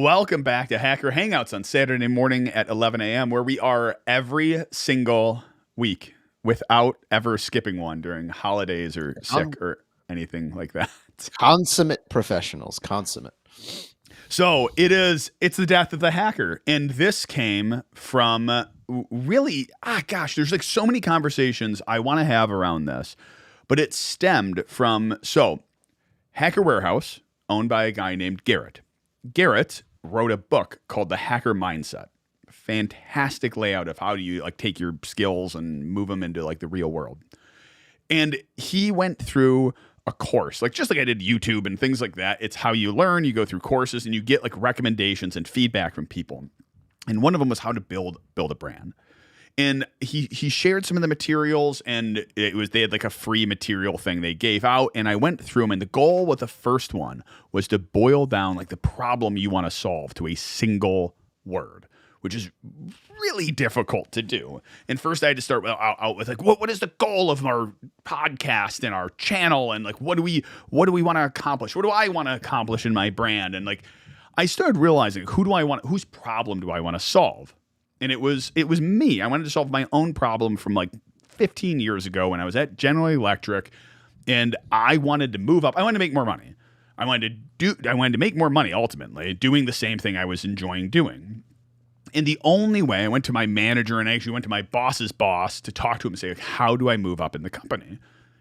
Welcome back to Hacker Hangouts on Saturday morning at 11 a.m., where we are every single week without ever skipping one during holidays or sick or anything like that. Consummate professionals, consummate. So it's the death of the hacker. And this came from really, there's like so many conversations I want to have around this, but it stemmed from, Hacker Warehouse, owned by a guy named Garrett. Garrett wrote a book called The Hacker Mindset. Fantastic layout of how do you like take your skills and move them into like the real world. And he went through a course, like just like I did YouTube and things like that. It's how you learn. You go through courses and you get like recommendations and feedback from people. And one of them was how to build a brand. And he shared some of the materials, and they had like a free material thing they gave out, and I went through them, and the goal with the first one was to boil down like the problem you want to solve to a single word, which is really difficult to do. And first I had to start out with like, what is the goal of our podcast and our channel, and like what do we want to accomplish? What do I want to accomplish in my brand? And like I started realizing whose problem do I want to solve? And it was me. I wanted to solve my own problem from like 15 years ago when I was at General Electric, and I wanted to move up. I wanted to make more money. I wanted to make more money ultimately, doing the same thing I was enjoying doing. And the only way, I went to my manager and I actually went to my boss's boss to talk to him and say, like, how do I move up in the company?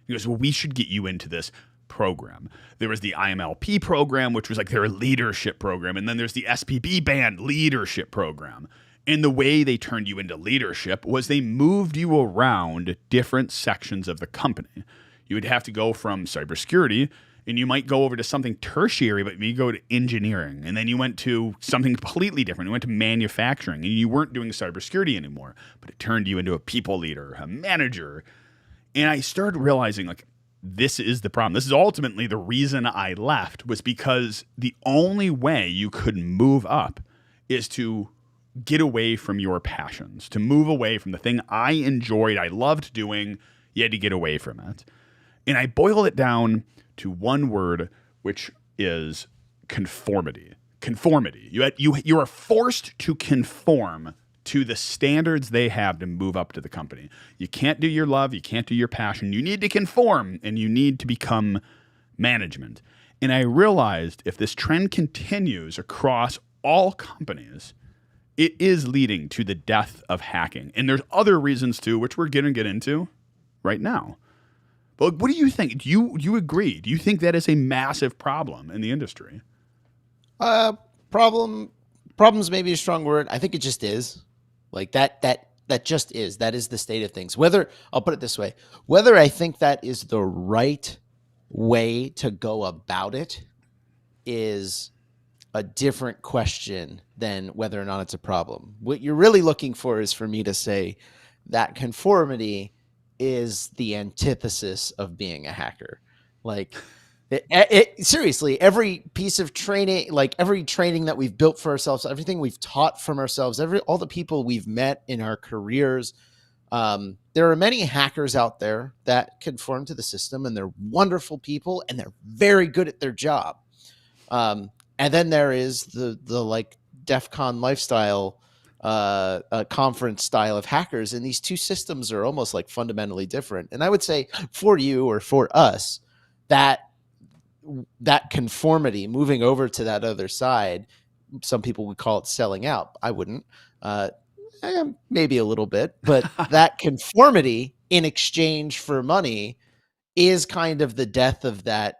He goes, well, we should get you into this program. There was the IMLP program, which was like their leadership program. And then there's the SPB band leadership program. And the way they turned you into leadership was they moved you around different sections of the company. You would have to go from cybersecurity, and you might go over to something tertiary, but you go to engineering. And then you went to something completely different. You went to manufacturing, and you weren't doing cybersecurity anymore, but it turned you into a people leader, a manager. And I started realizing, like, this is the problem. This is ultimately the reason I left, was because the only way you could move up is to get away from your passions, to move away from the thing I enjoyed, I loved doing. You had to get away from it. And I boiled it down to one word, which is conformity. Conformity. You are forced to conform to the standards they have to move up to the company. You can't do your love. You can't do your passion. You need to conform, and you need to become management. And I realized if this trend continues across all companies, it is leading to the death of hacking. And there's other reasons too, which we're going to get into right now. But what do you think? Do you agree? Do you think that is a massive problem in the industry? Problems may be a strong word. I think it just is. Like that just is. That is the state of things. I'll put it this way, whether I think that is the right way to go about it is a different question than whether or not it's a problem. What you're really looking for is for me to say that conformity is the antithesis of being a hacker. Like seriously, every piece of training, like every training that we've built for ourselves, everything we've taught from ourselves, all the people we've met in our careers, there are many hackers out there that conform to the system, and they're wonderful people, and they're very good at their job. And then there is the like DEF CON lifestyle conference style of hackers, and these two systems are almost like fundamentally different. And I would say for you or for us, that conformity, moving over to that other side, some people would call it selling out. I wouldn't. Maybe a little bit, but that conformity in exchange for money is kind of the death of that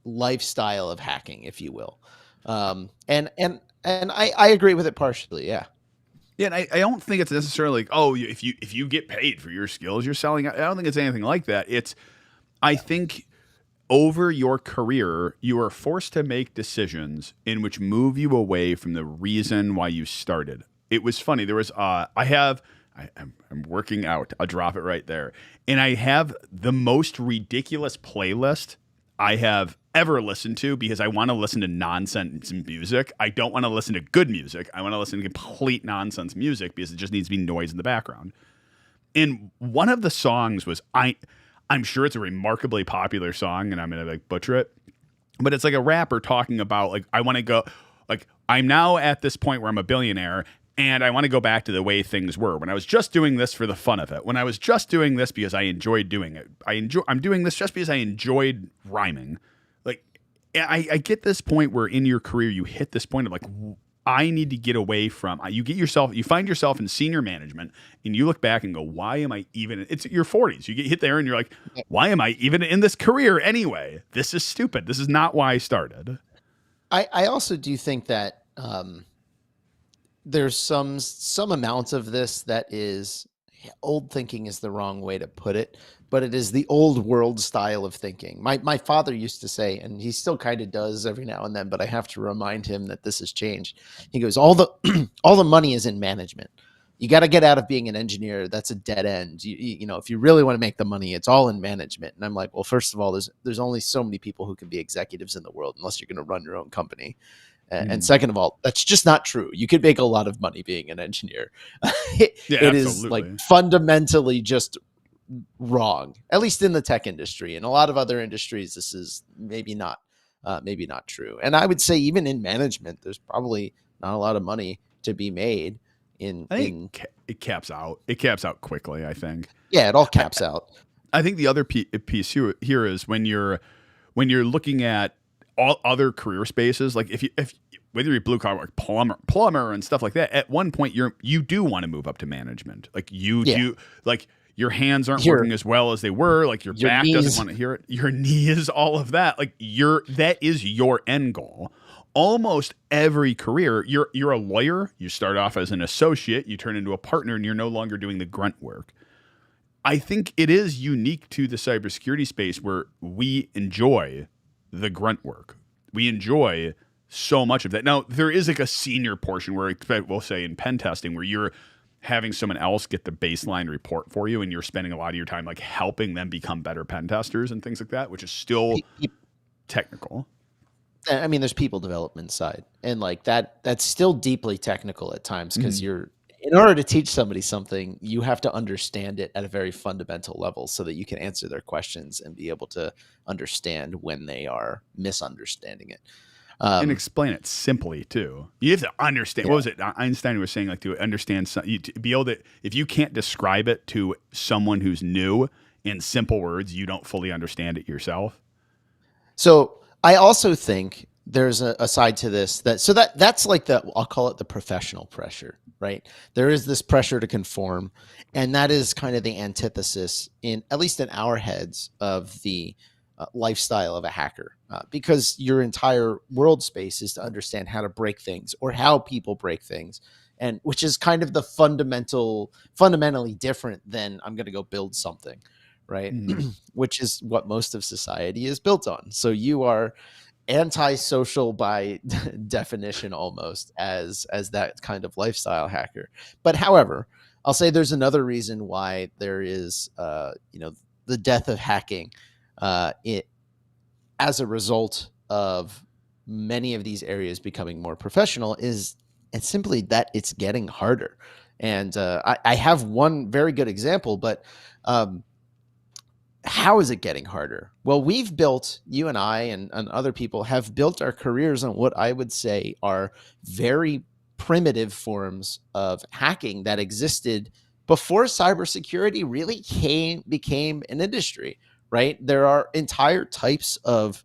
lifestyle of hacking, if you will. And I agree with it partially. Yeah. Yeah. And I don't think it's necessarily like, oh, if you get paid for your skills, you're selling out. I don't think it's anything like that. I think over your career, you are forced to make decisions in which move you away from the reason why you started. It was funny. There was, I'm working out. I'll drop it right there. And I have the most ridiculous playlist I have ever listened to, because I want to listen to nonsense music. I don't want to listen to good music. I want to listen to complete nonsense music because it just needs to be noise in the background. And one of the songs was, I'm sure it's a remarkably popular song, and I'm going to like butcher it. but it's like a rapper talking about like, I want to go, like, I'm now at this point where I'm a billionaire and I want to go back to the way things were when I was just doing this for the fun of it, when I was just doing this because I enjoyed doing it. I'm doing this just because I enjoyed rhyming. Like, I get this point where in your career you hit this point of like, I need to get away from. You find yourself in senior management, and you look back and go, "Why am I even?" It's your 40s. You get hit there, and you're like, "Why am I even in this career anyway? This is stupid. This is not why I started." I also do think that there's some amount of this that is old thinking is the wrong way to put it, but it is the old world style of thinking. My father used to say, and he still kind of does every now and then, but I have to remind him that this has changed. He goes, all the all the money is in management. You got to get out of being an engineer. That's a dead end. You know, if you really want to make the money, it's all in management. And I'm like, well, first of all, there's only so many people who can be executives in the world unless you're going to run your own company. And second of all, that's just not true. You could make a lot of money being an engineer. It is like fundamentally just wrong, at least in the tech industry. In a lot of other industries, this is maybe not true. And I would say even in management, there's probably not a lot of money to be made it caps out. It caps out quickly, I think. Yeah, it all caps out. I think the other piece here is when you're looking at all other career spaces, like if whether you're blue collar, like plumber and stuff like that, at one point you do want to move up to management. Like do, like your hands aren't working as well as they were. Like your back doesn't want to hear it. Your knees, all of that. Like that is your end goal. Almost every career, you're a lawyer. You start off as an associate, you turn into a partner, and you're no longer doing the grunt work. I think it is unique to the cybersecurity space where we enjoy the grunt work. We enjoy so much of that. Now, there is like a senior portion where we'll say in pen testing where you're having someone else get the baseline report for you and you're spending a lot of your time like helping them become better pen testers and things like that, which is still technical. I mean, there's people development side and like that's still deeply technical at times because in order to teach somebody something, you have to understand it at a very fundamental level so that you can answer their questions and be able to understand when they are misunderstanding it. And explain it simply too. You have to understand. What was it? Einstein was saying, like, to understand, to be able to, if you can't describe it to someone who's new in simple words, you don't fully understand it yourself. So I also think there's a side to this that's like I'll call it the professional pressure, right? There is this pressure to conform, and that is kind of the antithesis at least in our heads of the lifestyle of a hacker, because your entire world space is to understand how to break things or how people break things, and which is kind of the fundamentally different than I'm going to go build something, right? Which is what most of society is built on. So you are antisocial by definition almost as that kind of lifestyle hacker. But however, I'll say there's another reason why there is the death of hacking it as a result of many of these areas becoming more professional is it's simply that it's getting harder. And I have one very good example, but how is it getting harder? Well, you and I and other people have built our careers on what I would say are very primitive forms of hacking that existed before cybersecurity really became an industry. Right? There are entire types of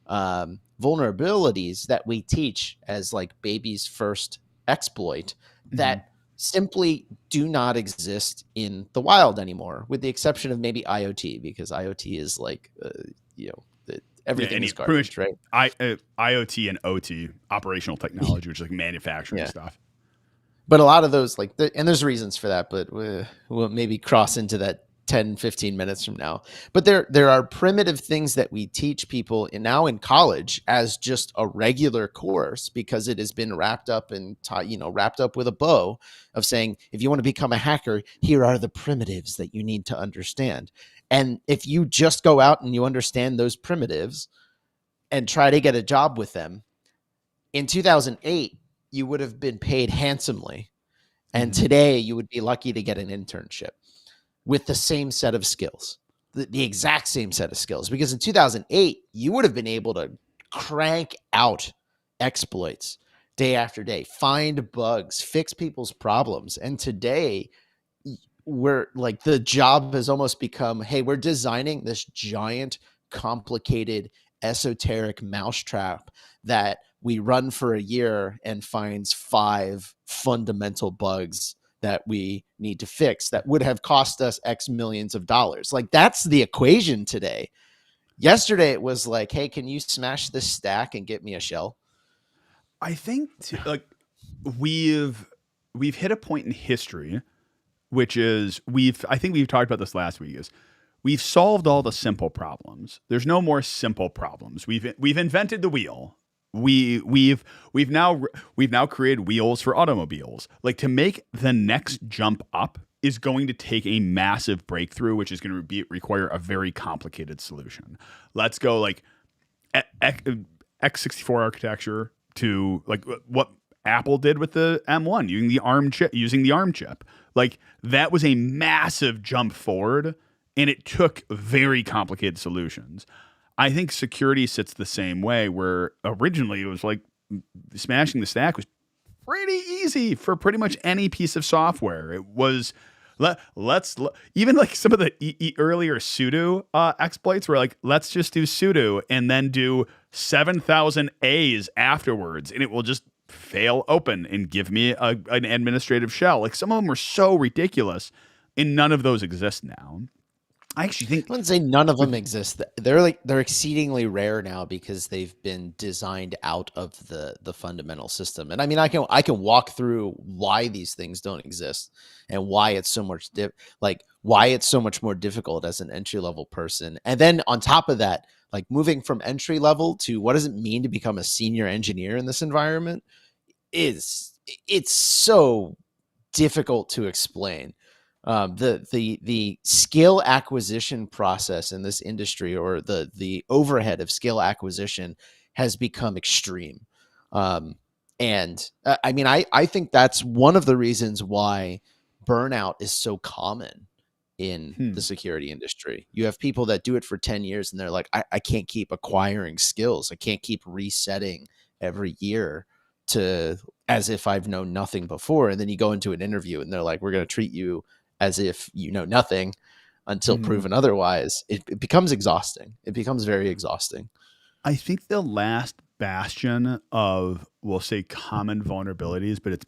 vulnerabilities that we teach as like baby's first exploit that simply do not exist in the wild anymore, with the exception of maybe IoT, because IoT is like, everything is garbage, right? IoT and OT, operational technology, which is like manufacturing stuff. But a lot of those, and there's reasons for that, but we'll maybe cross into that 10, 15 minutes from now. But there are primitive things that we teach people now in college as just a regular course, because it has been wrapped up with a bow of saying, if you want to become a hacker, here are the primitives that you need to understand. And if you just go out and you understand those primitives and try to get a job with them, in 2008, you would have been paid handsomely. And today you would be lucky to get an internship with the same set of skills, the exact same set of skills. Because in 2008, you would have been able to crank out exploits day after day, find bugs, fix people's problems. And today, we're like, the job has almost become, hey, we're designing this giant, complicated, esoteric mousetrap that we run for a year and finds 5 fundamental bugs that we need to fix that would have cost us X millions of dollars. Like, that's the equation today. Yesterday it was like, hey, can you smash this stack and get me a shell? I think like we've hit a point in history, which is I think we've talked about this last week, is we've solved all the simple problems. There's no more simple problems. We've invented the wheel. We've now created wheels for automobiles. Like, to make the next jump up is going to take a massive breakthrough, which is going to require a very complicated solution. Let's go like x64 architecture to like what Apple did with the M1 using the ARM chip. Like, that was a massive jump forward, and it took very complicated solutions. I think security sits the same way, where originally it was like smashing the stack was pretty easy for pretty much any piece of software. It was even like some of the earlier sudo exploits were like, let's just do sudo and then do 7,000 A's afterwards, and it will just fail open and give me an administrative shell. Like, some of them were so ridiculous, and none of those exist now. I actually think I wouldn't say none of them exist. They're exceedingly rare now because they've been designed out of the fundamental system. And I mean, I can walk through why these things don't exist and why it's so much why it's so much more difficult as an entry level person. And then on top of that, like, moving from entry level to what does it mean to become a senior engineer in this environment it's so difficult to explain. The skill acquisition process in this industry, or the overhead of skill acquisition, has become extreme. I mean, I think that's one of the reasons why burnout is so common in the security industry. You have people that do it for 10 years and they're like, I can't keep acquiring skills. I can't keep resetting every year to as if I've known nothing before. And then you go into an interview and they're like, we're going to treat you as if you know nothing until proven otherwise. It becomes exhausting. It becomes very exhausting. I think the last bastion of, we'll say, common vulnerabilities, but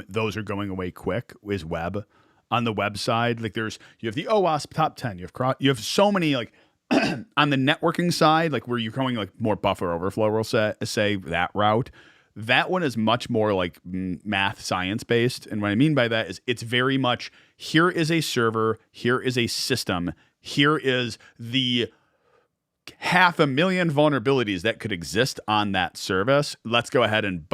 those are going away quick, is web. On the web side, like, you have the OWASP top 10, you have so many, like, on the networking side, like, where you're going like more buffer overflow, we'll say that route. That one is much more like math science based. And what I mean by that is it's very much, here is a server, here is a system, here is the 500,000 vulnerabilities that could exist on that service. Let's go ahead and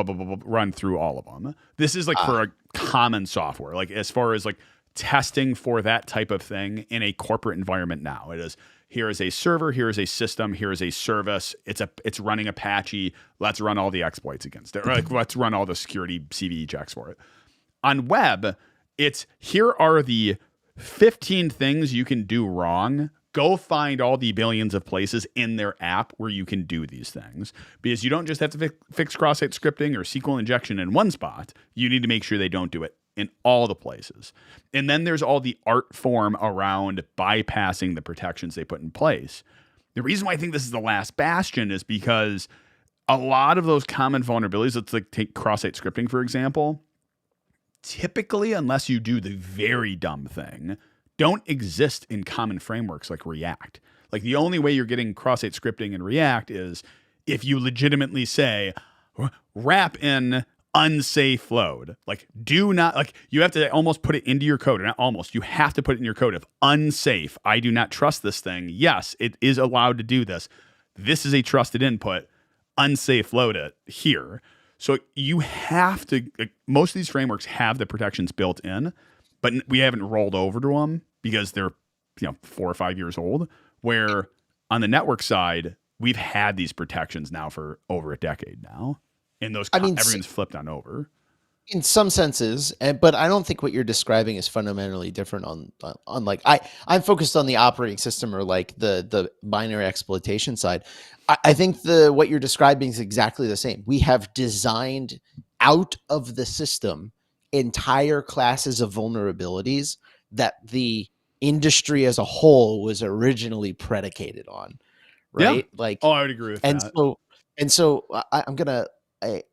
run through all of them. This is like for a common software, like as far as like testing for that type of thing in a corporate environment now. It is, here is a server, here is a system, here is a service. It's running Apache. Let's run all the exploits against it. Or like, let's run all the security CVE checks for it. On web, it's, here are the 15 things you can do wrong. Go find all the billions of places in their app where you can do these things. Because you don't just have to fix cross-site scripting or SQL injection in one spot. You need to make sure they don't do it in all the places. And then there's all the art form around bypassing the protections they put in place. The reason why I think this is the last bastion is because a lot of those common vulnerabilities, let's like take cross-site scripting, for example, typically, unless you do the very dumb thing, don't exist in common frameworks like React. Like, the only way you're getting cross-site scripting in React is if you legitimately say, wrap in unsafe load. Like, do not, like, you have to almost put it into your code, or not almost, you have to put it in your code of unsafe. I do not trust this thing. Yes, it is allowed to do this. This is a trusted input. Unsafe load it here. So you have to, like, most of these frameworks have the protections built in, but we haven't rolled over to them because they're, 4 or 5 years old, where on the network side, we've had these protections now for over a decade now. And everyone's flipped on over. In some senses, but I don't think what you're describing is fundamentally different on like I'm focused on the operating system or like the binary exploitation side. I think the what you're describing is exactly the same. We have designed out of the system entire classes of vulnerabilities that the industry as a whole was originally predicated on, Yeah. right? Like, Oh, I would agree with and that. so and so I'm gonna I,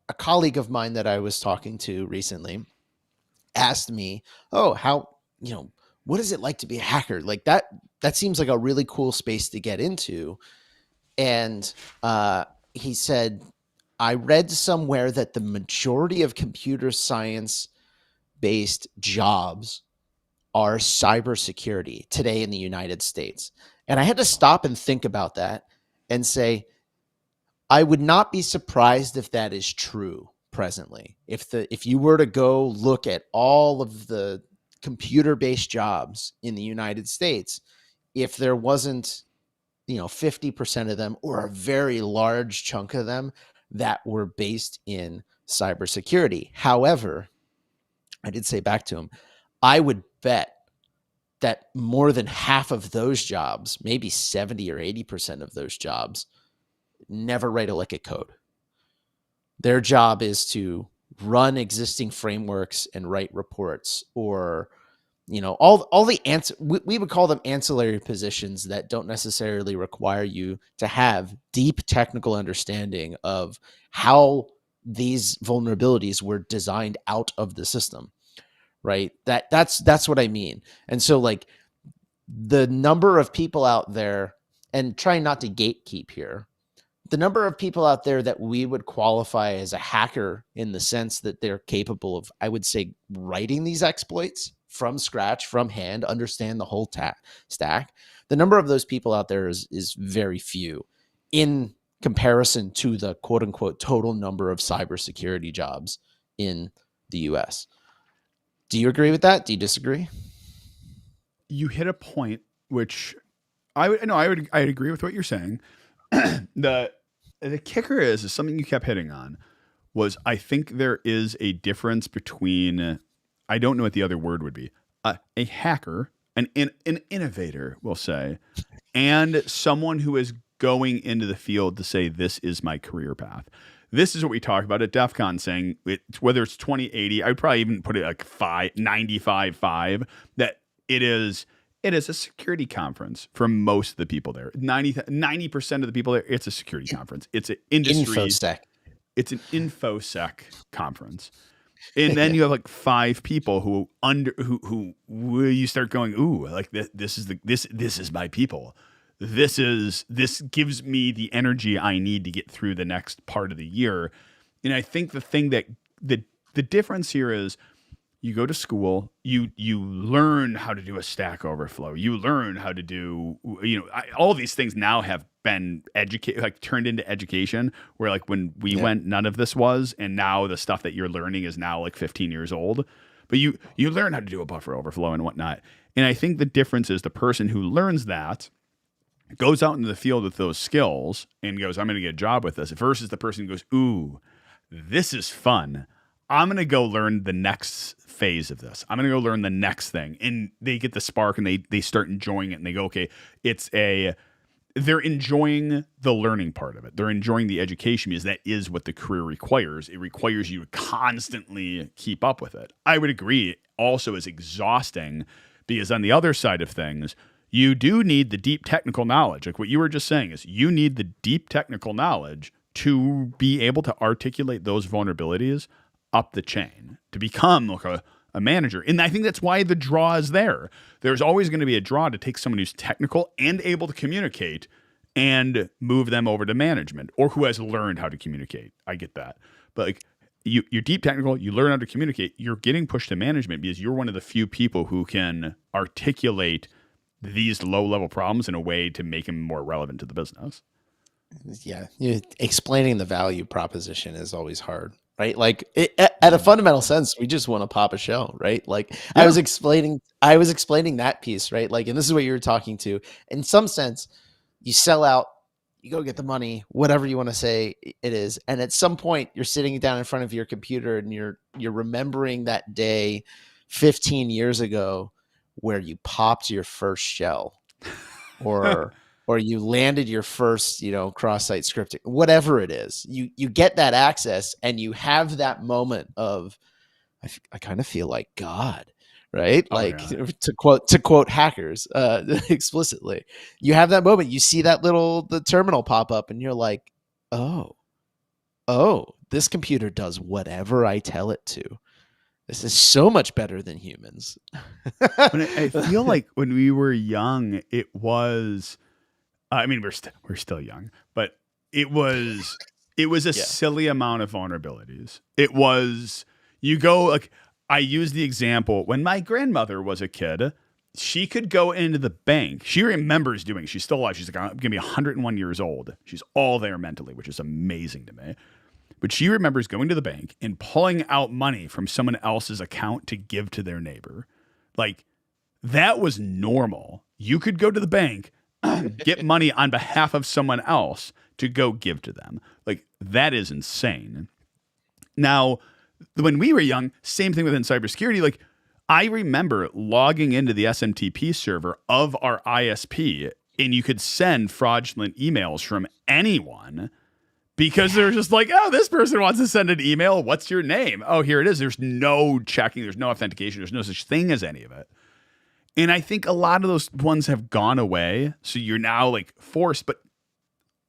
a colleague of mine that I was talking to recently asked me, "Oh, how what is it like to be a hacker? Like that? That seems like a really cool space to get into." And he said, "I read somewhere that the majority of computer science based jobs are cybersecurity today in the United States." And I had to stop and think about that and say, I would not be surprised if that is true presently. If you were to go look at all of the computer-based jobs in the United States, if there wasn't, 50% of them or a very large chunk of them that were based in cybersecurity. However, I did say back to him, I would bet that more than half of those jobs, maybe 70 or 80% of those jobs, never write a lick of code. Their job is to run existing frameworks and write reports, or all the we would call them ancillary positions that don't necessarily require you to have deep technical understanding of how these vulnerabilities were designed out of the system, right? That's what I mean. And so like the number of people out there, and trying not to gatekeep here, the number of people out there that we would qualify as a hacker in the sense that they're capable of, I would say, writing these exploits from scratch, from hand, understand the whole stack. The number of those people out there is very few in comparison to the quote unquote total number of cybersecurity jobs in the US. Do you agree with that? Do you disagree? You hit a point which I would agree with what you're saying. the the kicker is something you kept hitting on was I think there is a difference between I don't know what the other word would be a hacker an innovator we'll say and someone who is going into the field to say this is my career path. This is what we talk about at DEF CON, saying whether it's 2080, I would probably even put it like 95.5 that it is a security conference for most of the people there. 90% of the people there, it's a security conference. It's an industry. InfoSec. It's an InfoSec conference. And then you have like 5 people who you start going, ooh, like this is my people. This gives me the energy I need to get through the next part of the year. And I think the thing that the difference here is you go to school, you learn how to do a Stack Overflow, you learn how to do all of these things now have been turned into education. Where like when we went, none of this was, and now the stuff that you're learning is now like 15 years old. But you learn how to do a buffer overflow and whatnot. And I think the difference is the person who learns that goes out into the field with those skills and goes, I'm going to get a job with this, versus the person who goes, ooh, this is fun. I'm going to go learn the next phase of this. I'm going to go learn the next thing. And they get the spark and they start enjoying it and they go, okay, they're enjoying the learning part of it. They're enjoying the education because that is what the career requires. It requires you to constantly keep up with it. I would agree also is exhausting because on the other side of things, you do need the deep technical knowledge. Like what you were just saying is you need the deep technical knowledge to be able to articulate those vulnerabilities up the chain to become like a manager. And I think that's why the draw is there. There's always going to be a draw to take someone who's technical and able to communicate and move them over to management, or who has learned how to communicate. I get that. But like you're deep technical, you learn how to communicate, you're getting pushed to management because you're one of the few people who can articulate these low-level problems in a way to make them more relevant to the business. Yeah, explaining the value proposition is always hard, right? Like at a fundamental sense, we just want to pop a shell, right? Like I was explaining that piece, right? Like, and this is what you were talking to. In some sense, you sell out you go get the money, whatever you want to say it is. And at some point you're sitting down in front of your computer and you're remembering that day 15 years ago where you popped your first shell or you landed your first, cross-site scripting, whatever it is. You get that access and you have that moment of, I kind of feel like God, right? Oh, like yeah. to quote hackers explicitly, you have that moment. You see the terminal pop up, and you're like, oh, this computer does whatever I tell it to. This is so much better than humans. I feel like when we were young, it was. I mean, we're still young, but it was a silly amount of vulnerabilities. It was you go like I use the example when my grandmother was a kid. She could go into the bank. She remembers doing. She's still alive. She's like I'm gonna be 101 years old. She's all there mentally, which is amazing to me. But she remembers going to the bank and pulling out money from someone else's account to give to their neighbor. Like that was normal. You could go to the bank, get money on behalf of someone else to go give to them. Like that is insane. Now, when we were young, same thing within cybersecurity. Like I remember logging into the SMTP server of our ISP and you could send fraudulent emails from anyone. Because they're just like, oh, this person wants to send an email. What's your name? Oh, here it is. There's no checking. There's no authentication. There's no such thing as any of it. And I think a lot of those ones have gone away. So you're now like forced. But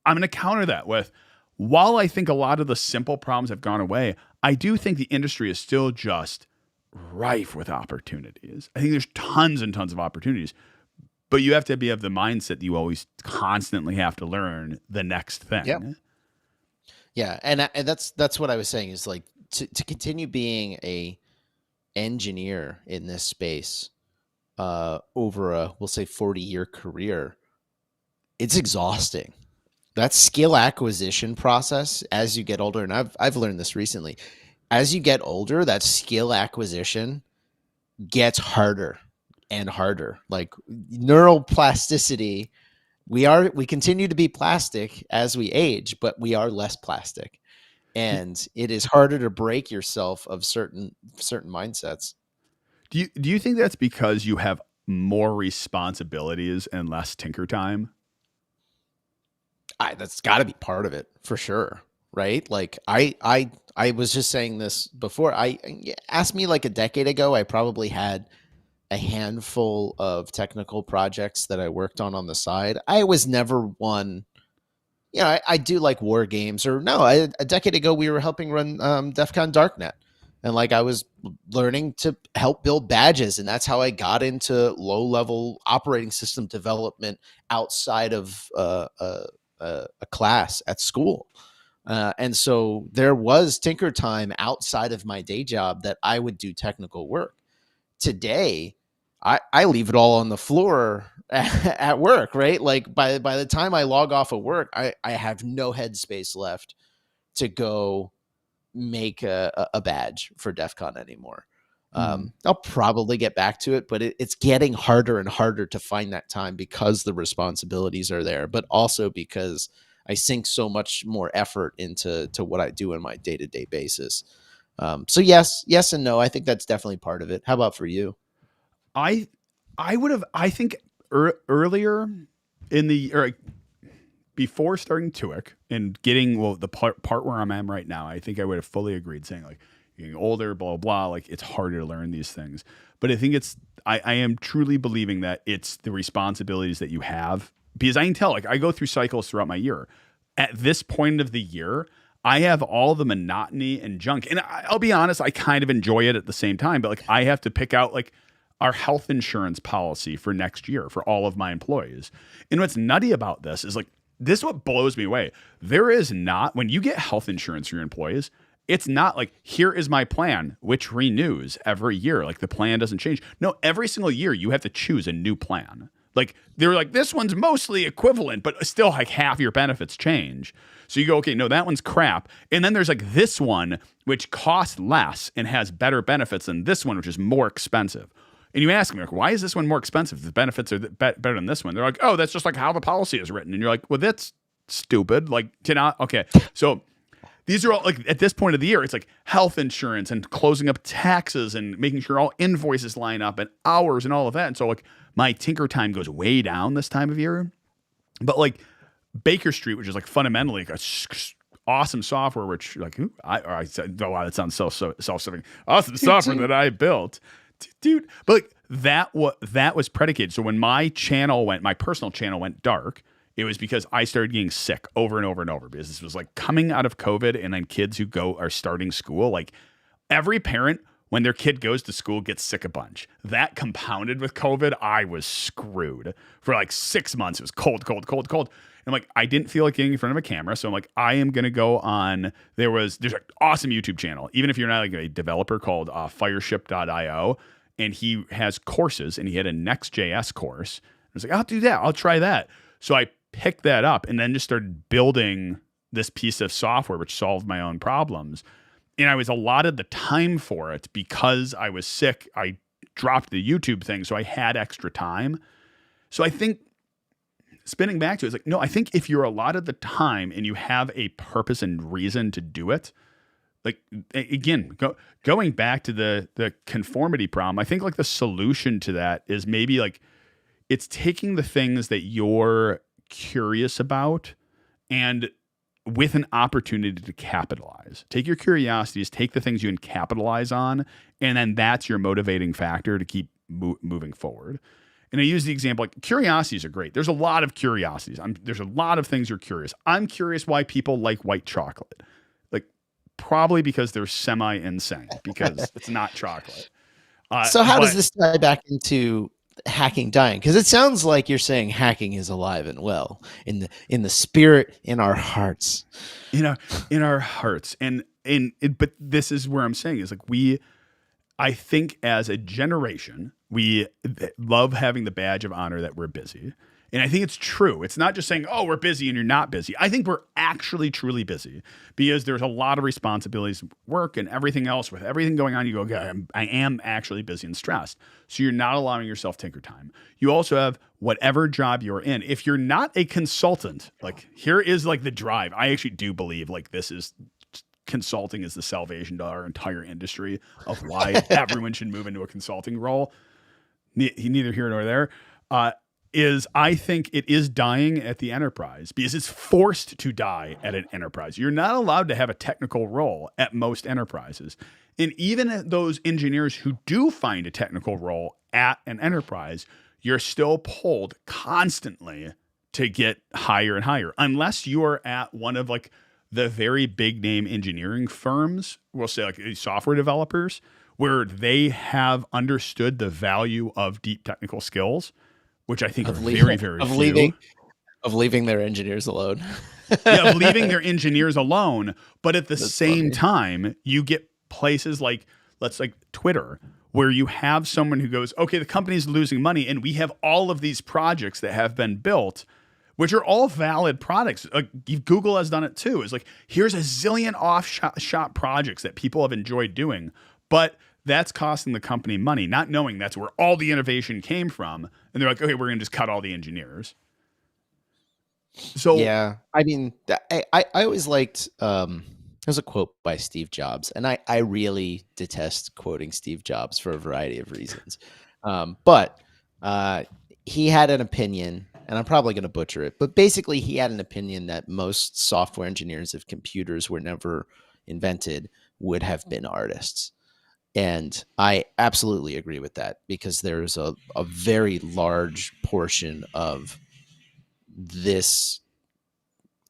I'm going to counter that with, while I think a lot of the simple problems have gone away, I do think the industry is still just rife with opportunities. I think there's tons and tons of opportunities. But you have to be of the mindset that you always constantly have to learn the next thing. Yep. Yeah, and that's what I was saying is like to continue being a engineer in this space over a, we'll say, 40-year career, it's exhausting. That skill acquisition process as you get older, and I've learned this recently, as you get older, that skill acquisition gets harder and harder. Like neuroplasticity, we continue to be plastic as we age, but we are less plastic. And it is harder to break yourself of certain mindsets. Do you think that's because you have more responsibilities and less tinker time? That's got to be part of it for sure, right? Like I was just saying this before. Asked me like a decade ago, I probably had a handful of technical projects that I worked on the side. I was never one. I do like war games, or no. A decade ago, we were helping run DEF CON Darknet, and like I was learning to help build badges, and that's how I got into low-level operating system development outside of a class at school. And so there was tinker time outside of my day job that I would do technical work. Today, I leave it all on the floor at work, right? Like by the time I log off of work, I have no headspace left to go make a badge for DEF CON anymore. I'll probably get back to it, but it's getting harder and harder to find that time because the responsibilities are there, but also because I sink so much more effort into what I do in my day-to-day basis. So yes and no. I think that's definitely part of it. How about for you? I think earlier in the or before starting TUIC and getting the part where I'm at right now, I think I would have fully agreed, saying like getting older, blah blah, like it's harder to learn these things. But I think I am truly believing that it's the responsibilities that you have, because I can tell, like I go through cycles throughout my year. At this point of the year, I have all the monotony and junk, and I'll be honest, I kind of enjoy it at the same time. But like I have to pick out like our health insurance policy for next year for all of my employees. And what's nutty about this is like, this is what blows me away. There is not, when you get health insurance for your employees, it's not like, here is my plan, which renews every year. Like the plan doesn't change. No, every single year you have to choose a new plan. Like they're like, this one's mostly equivalent, but still like half your benefits change. So you go, okay, no, that one's crap. And then there's like this one, which costs less and has better benefits than this one, which is more expensive. And you ask me, like, why is this one more expensive? The benefits are better than this one. They're like, oh, that's just like how the policy is written. And you're like, well, that's stupid. Like to not okay. So these are all like at this point of the year, it's like health insurance and closing up taxes and making sure all invoices line up and hours and all of that. And so like my tinker time goes way down this time of year. But like Baker Street, which is like fundamentally like awesome software, which like I said, oh wow, that sounds self-serving. Awesome software that I built, dude. But like that was predicated. So when my personal channel went dark, it was because I started getting sick over and over and over because this was like coming out of COVID, and then kids who are starting school, like every parent when their kid goes to school gets sick a bunch. That compounded with COVID, I was screwed for like 6 months. It was cold. And I'm like, I didn't feel like getting in front of a camera. So I'm like, I am going to go on. There's an awesome YouTube channel, even if you're not like a developer, called fireship.io. And he has courses, and he had a Next.js course. I was like, I'll do that. I'll try that. So I picked that up and then just started building this piece of software, which solved my own problems. And I was allotted the time for it because I was sick. I dropped the YouTube thing, so I had extra time. So I think spinning back to it, it's like, no, I think if you're allotted the time and you have a purpose and reason to do it, like again, going back to the conformity problem, I think like the solution to that is maybe like it's taking the things that you're curious about and with an opportunity to capitalize. Take your curiosities, take the things you can capitalize on, and then that's your motivating factor to keep moving forward. And I use the example, like curiosities are great. There's a lot of curiosities. There's a lot of things you're curious. I'm curious why people like white chocolate. Like probably because they're semi-insane because it's not chocolate. So how does this tie back into hacking dying? Because it sounds like you're saying hacking is alive and well in the spirit, in our hearts, in our hearts. But this is where I'm saying is like I think as a generation, we love having the badge of honor that we're busy. And I think it's true. It's not just saying, oh, we're busy and you're not busy. I think we're actually truly busy because there's a lot of responsibilities, work and everything else. With everything going on, you go, okay, I am actually busy and stressed. So you're not allowing yourself tinker time. You also have whatever job you're in. If you're not a consultant, like here is like the drive. I actually do believe like consulting is the salvation to our entire industry of why everyone should move into a consulting role. Neither here nor there. I think it is dying at the enterprise because it's forced to die at an enterprise. You're not allowed to have a technical role at most enterprises. And even those engineers who do find a technical role at an enterprise, you're still pulled constantly to get higher and higher. Unless you are at one of like the very big name engineering firms, we'll say like software developers, where they have understood the value of deep technical skills, which I think are very, very few. Of leaving their engineers alone. Of leaving their engineers alone. But at the same time, you get places like Twitter, where you have someone who goes, okay, the company's losing money, and we have all of these projects that have been built, which are all valid products. Google has done it too. It's like, here's a zillion off-shop projects that people have enjoyed doing, but that's costing the company money, not knowing that's where all the innovation came from. And they're like, okay, we're going to just cut all the engineers. So yeah, I mean, I always liked, there's a quote by Steve Jobs, and I really detest quoting Steve Jobs for a variety of reasons. But he had an opinion, and I'm probably going to butcher it, but basically he had an opinion that most software engineers, if computers were never invented, would have been artists. And I absolutely agree with that because there's a very large portion of this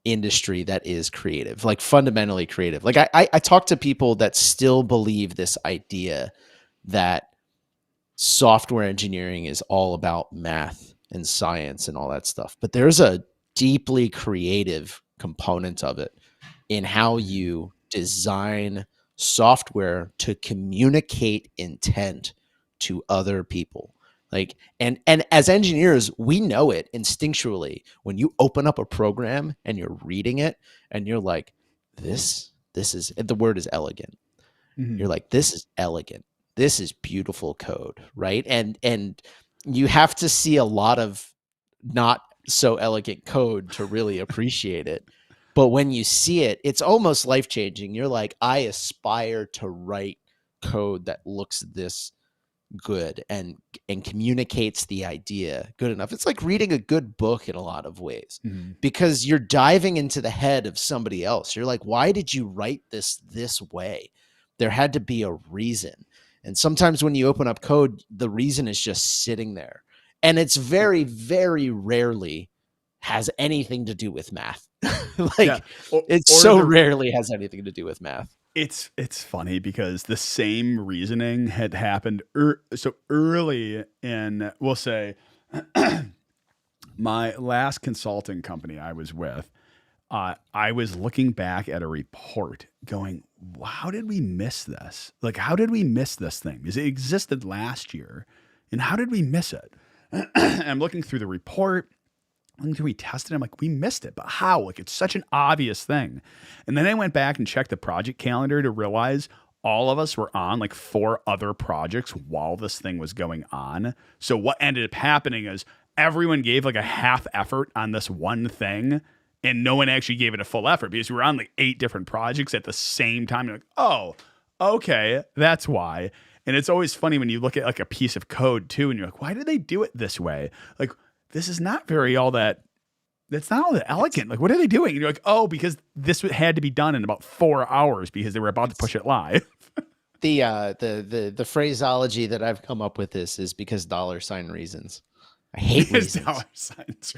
industry that is creative, like fundamentally creative. Like I talk to people that still believe this idea that software engineering is all about math and science and all that stuff. But there's a deeply creative component of it in how you design software to communicate intent to other people. Like, and as engineers, we know it instinctually. When you open up a program and you're reading it and you're like, this is, the word is elegant. Mm-hmm. You're like, this is elegant. This is beautiful code, right? And you have to see a lot of not so elegant code to really appreciate it. But when you see it, it's almost life changing. You're like, I aspire to write code that looks this good and communicates the idea good enough. It's like reading a good book in a lot of ways, Mhm. because you're diving into the head of somebody else. You're like, why did you write this way? There had to be a reason. And sometimes when you open up code, the reason is just sitting there. And it's very, very rarely has anything to do with math. Yeah. Like, it Or so the rarely has anything to do with math. It's funny because the same reasoning had happened so early in, we'll say, my last consulting company I was with. I was looking back at a report going, how did we miss this? Like, how did we miss this thing? Because it existed last year, and how did we miss it? I'm looking through the report. Until we tested it, I'm like, we missed it, but how? Like, it's such an obvious thing. And then I went back and checked the project calendar to realize all of us were on like 4 other projects while this thing was going on. So what ended up happening is everyone gave like a half effort on this one thing, and no one actually gave it a full effort because we were on like 8 different projects at the same time. You're like, oh, okay, that's why. And it's always funny when you look at like a piece of code too, and you're like, why did they do it this way? Like, this is not that's not all that elegant. Like, what are they doing? And you're like, oh, because this had to be done in about 4 hours because they were about to push it live. The phraseology that I've come up with is because $ reasons. I hate reasons. $signs.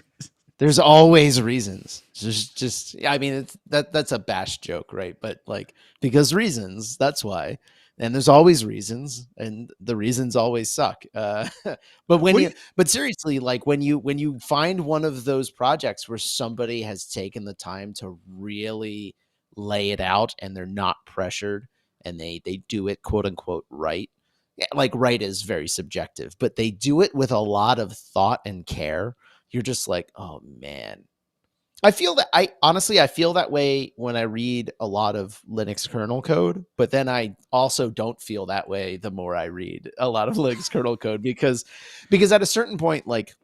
There's always reasons. Just I mean, that's a bash joke, right? But like, because reasons, that's why. And there's always reasons, and the reasons always suck. But seriously, like when you find one of those projects where somebody has taken the time to really lay it out, and they're not pressured, and they do it quote unquote right. Yeah, like, right is very subjective, but they do it with a lot of thought and care. You're just like, oh man, I feel that way when I read a lot of Linux kernel code, but then I also don't feel that way the more I read a lot of Linux kernel code, because at a certain point, like,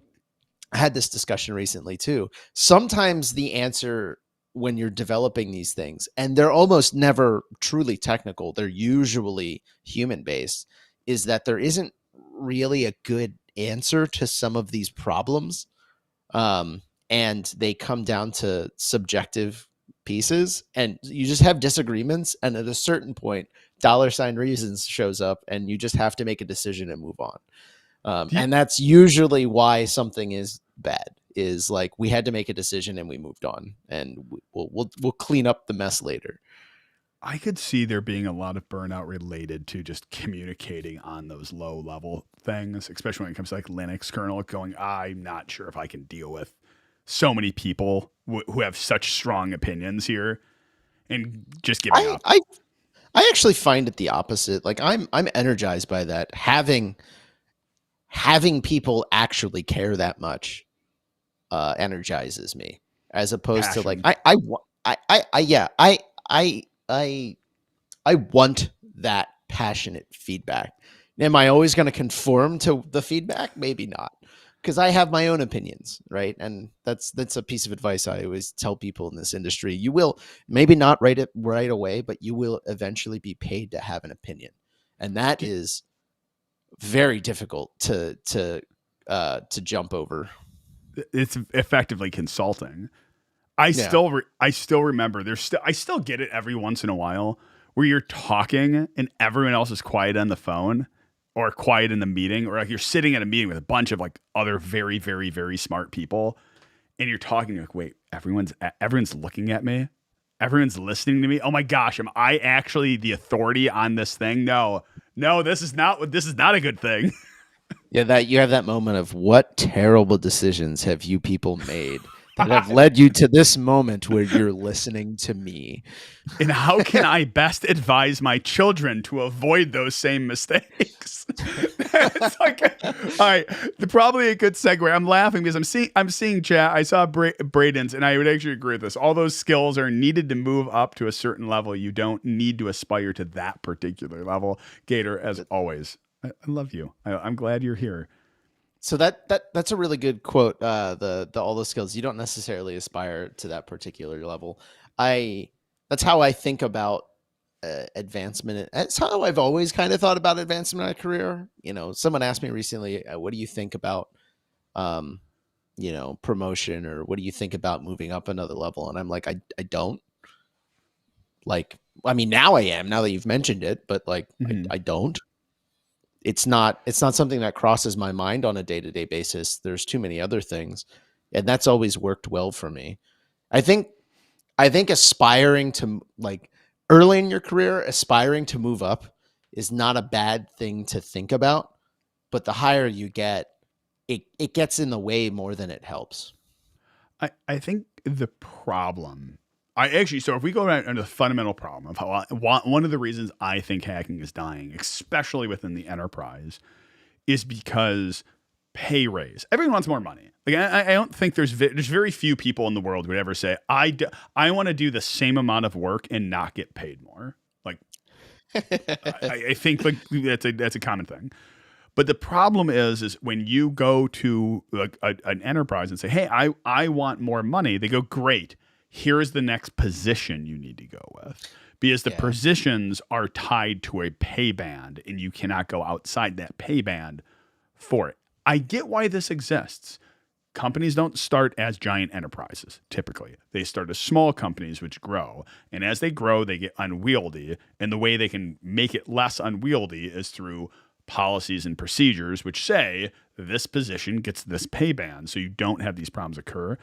I had this discussion recently too. Sometimes the answer when you're developing these things, and they're almost never truly technical, they're usually human based, is that there isn't really a good answer to some of these problems. And they come down to subjective pieces, and you just have disagreements. And at a certain point, $reasons shows up, and you just have to make a decision and move on. And that's usually why something is bad. Is like, we had to make a decision and we moved on, and we'll clean up the mess later. I could see there being a lot of burnout related to just communicating on those low level things, especially when it comes to like Linux kernel going, I'm not sure if I can deal with so many people who have such strong opinions here and just giving up. I actually find it the opposite. Like, I'm energized by that. Having people actually care that much energizes me, as opposed to like, I want that passionate feedback. Am I always going to conform to the feedback? Maybe not, because I have my own opinions, right? And that's a piece of advice I always tell people in this industry. You will maybe not write it right away, but you will eventually be paid to have an opinion, and that is very difficult to jump over. It's effectively consulting. I still remember I still get it every once in a while where you're talking and everyone else is quiet on the phone or quiet in the meeting, or like you're sitting at a meeting with a bunch of like other very, very, very smart people, and you're talking, you're like, wait, everyone's looking at me. Everyone's listening to me. Oh my gosh, am I actually the authority on this thing? No, this is not a good thing. Yeah, that you have that moment of, what terrible decisions have you people made that have led you to this moment where you're listening to me? And how can I best advise my children to avoid those same mistakes? It's like, all right, probably a good segue. I'm laughing because I'm seeing chat. I saw Braden's, and I would actually agree with this. All those skills are needed to move up to a certain level. You don't need to aspire to that particular level. Gator, as always, I love you. I'm glad you're here. So that's a really good quote. The all the skills, you don't necessarily aspire to that particular level. I That's how I think about advancement. That's how I've always kind of thought about advancement in my career. You know, someone asked me recently, "What do you think about um, promotion, or what do you think about moving up another level?" And I'm like, I don't like. I mean, now I am. Now that you've mentioned it, but like, Mhm. I don't. It's not something that crosses my mind on a day-to-day basis. There's too many other things, and that's always worked well for me. I think I think aspiring to, like, early in your career, aspiring to move up is not a bad thing to think about, but the higher you get, it gets in the way more than it helps. I think the problem, I actually, so if we go right into the fundamental problem of how one of the reasons I think hacking is dying, especially within the enterprise, is because pay raise. Everyone wants more money. Like I don't think there's very few people in the world who would ever say I want to do the same amount of work and not get paid more. Like I think like that's a common thing. But the problem is when you go to like an enterprise and say, "Hey, I want more money," they go, "Great. Here's the next position you need to go with." Because the Yeah. positions are tied to a pay band and you cannot go outside that pay band for it. I get why this exists. Companies don't start as giant enterprises typically. They start as small companies which grow. And as they grow, they get unwieldy. And the way they can make it less unwieldy is through policies and procedures which say this position gets this pay band. So you don't have these problems occur.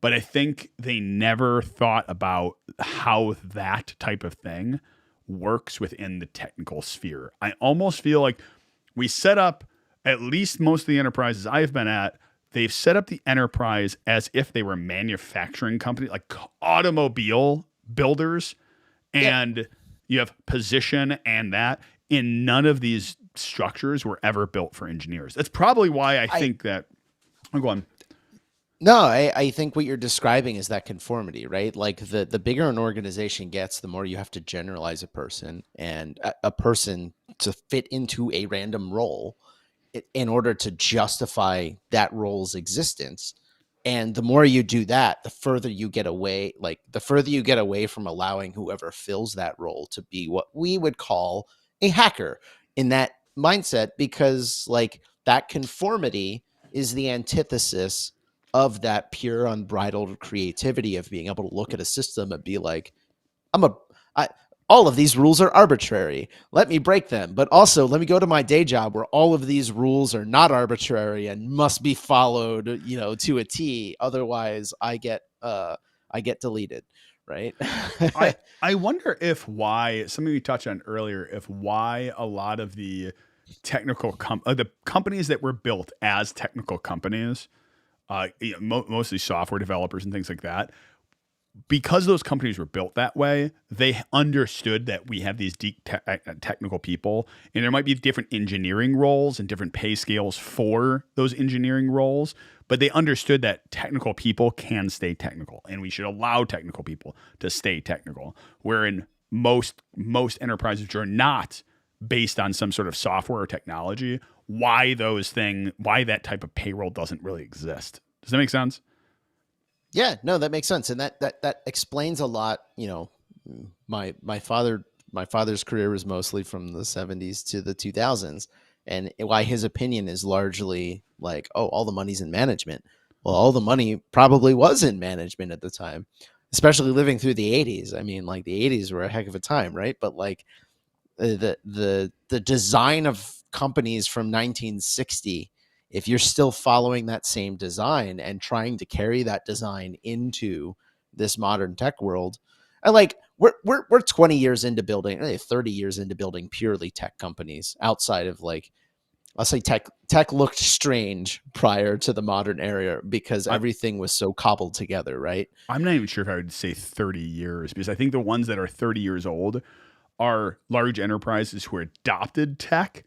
But I think they never thought about how that type of thing works within the technical sphere. I almost feel like we set up, at least most of the enterprises I've been at, they've set up the enterprise as if they were manufacturing company, like automobile builders, Yep. and you have position and that. In none of these structures were ever built for engineers. That's probably why I I think that. I'm going. No, I think what you're describing is that conformity, right? Like the bigger an organization gets, the more you have to generalize a person, and a person to fit into a random role in order to justify that role's existence. And the more you do that, the further you get away, like the further you get away from allowing whoever fills that role to be what we would call a hacker in that mindset, because like that conformity is the antithesis of that pure unbridled creativity of being able to look at a system and be like, I'm a I all of these rules are arbitrary. Let me break them. But also let me go to my day job where all of these rules are not arbitrary and must be followed, to a T. Otherwise I get deleted. Right. I I wonder if why something we touched on earlier, if why a lot of the the companies that were built as technical companies, mostly software developers and things like that, because those companies were built that way, they understood that we have these deep technical people, and there might be different engineering roles and different pay scales for those engineering roles. But they understood that technical people can stay technical, and we should allow technical people to stay technical. Wherein most enterprises which are not based on some sort of software or technology, why that type of payroll doesn't really exist. Does that make sense? Yeah, no, that makes sense. And that explains a lot. My father's career was mostly from the 70s to the 2000s, and why his opinion is largely like, oh, all the money's in management. Well, all the money probably was in management at the time, especially living through the 80s. I mean, like the 80s were a heck of a time, right? But like the design of companies from 1960, if you're still following that same design and trying to carry that design into this modern tech world, and like we're 20 years into building, 30 years into building purely tech companies outside of, like, I'll say tech looked strange prior to the modern era because I, everything was so cobbled together, right? I'm not even sure if I would say 30 years, because I think the ones that are 30 years old are large enterprises who adopted tech.